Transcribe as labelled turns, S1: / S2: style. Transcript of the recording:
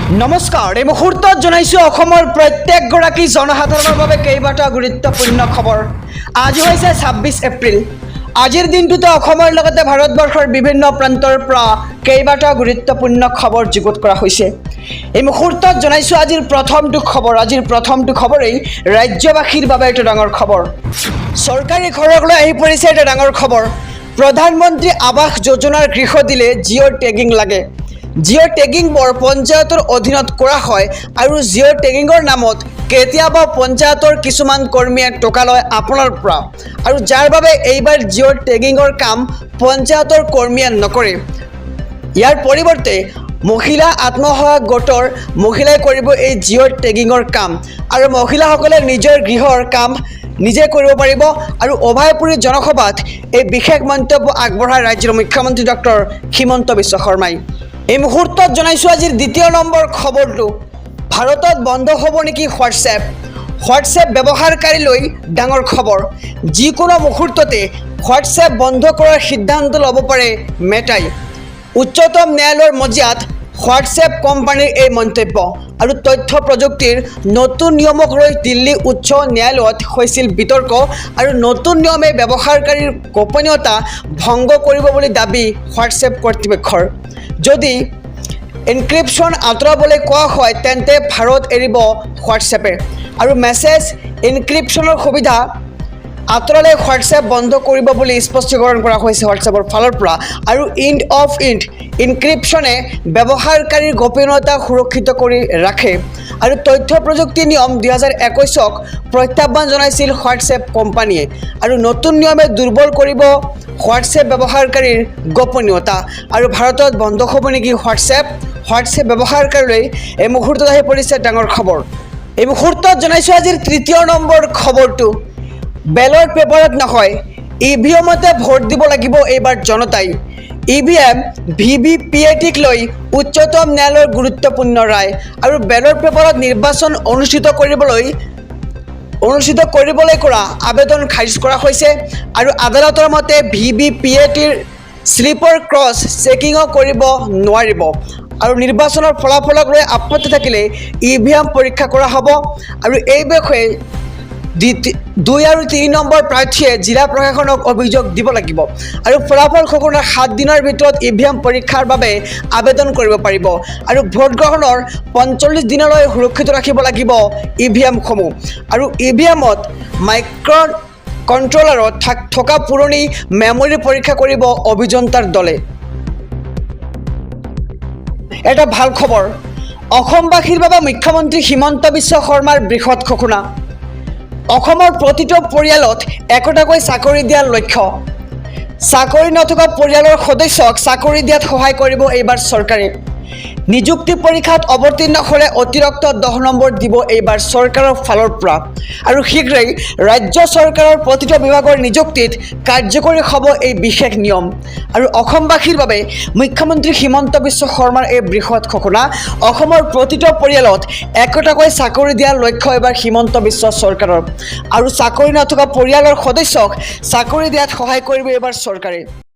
S1: নমস্কাৰ এই মুহূৰ্তত জনাইছোঁ অসমৰ প্ৰত্যেকগৰাকী জনসাধাৰণৰ বাবে কেইবাটা গুৰুত্বপূৰ্ণ খবৰ। আজি হৈছে ২৬ এপ্ৰিল। আজিৰ দিনটোতে অসমৰ লগতে ভাৰতবৰ্ষৰ বিভিন্ন প্ৰান্তৰ পৰা কেইবাটা গুৰুত্বপূৰ্ণ খবৰ যুগুত কৰা হৈছে। এই মুহূৰ্তত জনাইছোঁ আজিৰ প্ৰথমটো খবৰেই ৰাজ্যবাসীৰ বাবে এটা ডাঙৰ খবৰ। চৰকাৰী ঘৰলৈ আহি পৰিছে এটা ডাঙৰ খবৰ। প্ৰধানমন্ত্ৰী আৱাস যোজনাৰ গৃহ দিলে জিঅ' টেগিং লাগে। জিঅ' টেগিংবোৰ পঞ্চায়তৰ অধীনত কৰা হয় আৰু জিঅ' টেগিঙৰ নামত কেতিয়াবা পঞ্চায়তৰ কিছুমান কৰ্মীয়ে টকা লয় আপোনাৰ পৰা, আৰু যাৰ বাবে এইবাৰ জিঅ' টেগিঙৰ কাম পঞ্চায়তৰ কৰ্মীয়ে নকৰে। ইয়াৰ পৰিৱৰ্তে মহিলা আত্মসহায়ক গোটৰ মহিলাই কৰিব এই জিঅ' টেগিঙৰ কাম, আৰু মহিলাসকলে নিজৰ গৃহৰ কাম নিজে কৰিব পাৰিব। আৰু অভয়পুৰী জনসভাত এই বিশেষ মন্তব্য আগবঢ়ায় ৰাজ্যৰ মুখ্যমন্ত্ৰী ডক্টৰ হিমন্ত বিশ্ব শৰ্মাই। এই মুহূৰ্তত জনাইছোঁ আজিৰ দ্বিতীয় নম্বৰ খবৰটো। ভাৰতত বন্ধ হ'ব নেকি হোৱাটছএপ ব্যৱহাৰকাৰীলৈ ডাঙৰ খবৰ। যিকোনো মুহূৰ্ততে হোৱাটছএপ বন্ধ কৰাৰ সিদ্ধান্ত ল'ব পাৰে মেটাই। উচ্চতম ন্যায়ালয়ৰ মজিয়াত হোৱাটছএপ কোম্পানীৰ এই মন্তব্য। আৰু তথ্য প্ৰযুক্তিৰ নতুন নিয়মক লৈ দিল্লী উচ্চ ন্যায়ালয়ত হৈছিল বিতৰ্ক, আৰু নতুন নিয়মে ব্যৱহাৰকাৰীৰ গোপনীয়তা ভংগ কৰিব বুলি দাবী হোৱাটছএপ কৰ্তৃপক্ষৰ। যদি এনক্ৰিপশ্যন আঁতৰাবলৈ কোৱা হয় তেন্তে ভাৰত এৰিব হোৱাটছএপে, আৰু মেছেজ এনক্ৰিপশ্যনৰ সুবিধা আঁতৰালে হোৱাটছএপ বন্ধ কৰিব বুলি স্পষ্টীকৰণ কৰা হৈছে হোৱাটছএপৰ ফালৰ পৰা। আৰু এণ্ড এনক্ৰিপশ্যনে ব্যৱহাৰকাৰীৰ গোপনীয়তা সুৰক্ষিত কৰি ৰাখে। আৰু তথ্য প্ৰযুক্তি নিয়ম ২০২১ক প্ৰত্যাহ্বান জনাইছিল হোৱাটছএপ কোম্পানীয়ে, আৰু নতুন নিয়মে দুৰ্বল কৰিব হোৱাটছএপ ব্যৱহাৰকাৰীৰ গোপনীয়তা। আৰু ভাৰতত বন্ধ হ'ব নেকি হোৱাটছএপ ব্যৱহাৰকাৰীলৈ এই মুহূৰ্তত আহি পৰিছে ডাঙৰ খবৰ। এই মুহূৰ্তত জনাইছোঁ আজিৰ তৃতীয় নম্বৰ খবৰটো। বেলট পেপাৰত নহয়, ইভিএমতে ভোট দিব লাগিব এইবাৰ জনতাই। ইভিএম ভিভিপিএটিক লৈ উচ্চতম ন্যায়ালয়ৰ গুৰুত্বপূৰ্ণ ৰায়। আৰু বেলট পেপাৰত নিৰ্বাচন অনুষ্ঠিত কৰিবলৈ কৰা আবেদন খাৰিজ কৰা হৈছে, আৰু আদালতৰ মতে ভিভিপিএটিৰ শ্লিপৰ ক্ৰছ চেকিঙো কৰিব নোৱাৰিব। আৰু নিৰ্বাচনৰ ফলাফলক লৈ আপত্তি থাকিলে ইভিএম পৰীক্ষা কৰা হ'ব। আৰু এই বিষয়ে ২ আৰু ৩ নম্বৰ প্ৰাৰ্থীয়ে জিলা প্ৰশাসনক অভিযোগ দিব লাগিব। আৰু ফলাফল ঘোষণাৰ ৭ দিনৰ ভিতৰত ইভিএম পৰীক্ষাৰ বাবে আবেদন কৰিব পাৰিব। আৰু ভোট গ্ৰহণৰ ৪৫ দিনলৈ সুৰক্ষিত ৰাখিব লাগিব ইভিএমসমূহ। আৰু ইভিএমত মাইক্ৰ' কণ্ট্ৰলাৰত থকা পুৰণি মেমৰি পৰীক্ষা কৰিব অভিযন্তাৰ দলে। এটা ভাল খবৰ। অসমবাসীৰ বাবে মুখ্যমন্ত্ৰী হিমন্ত বিশ্ব শৰ্মাৰ বৃহৎ ঘোষণা। অসমৰ প্ৰতিটো পৰিয়ালত একোটাকৈ চাকৰি দিয়াৰ লক্ষ্য। চাকৰি নথকা পৰিয়ালৰ সদস্যক চাকৰি দিয়াত সহায় কৰিব এইবাৰ চৰকাৰে। নিযুক্তি পৰীক্ষাত অৱতীৰ্ণ হ'লে অতিৰিক্ত ১০ নম্বৰ দিব এইবাৰ চৰকাৰৰ ফালৰ পৰা। আৰু শীঘ্ৰেই ৰাজ্য চৰকাৰৰ প্ৰতিটো বিভাগৰ নিযুক্তিত কাৰ্যকৰী হ'ব এই বিশেষ নিয়ম। আৰু অসমবাসীৰ বাবে মুখ্যমন্ত্ৰী হিমন্ত বিশ্ব শৰ্মাৰ এই বৃহৎ ঘোষণা। অসমৰ প্ৰতিটো পৰিয়ালত একোটাকৈ চাকৰি দিয়াৰ লক্ষ্য এইবাৰ হিমন্ত বিশ্ব চৰকাৰৰ। আৰু চাকৰি নথকা পৰিয়ালৰ সদস্যক চাকৰি দিয়াত সহায় কৰিব এইবাৰ চৰকাৰে।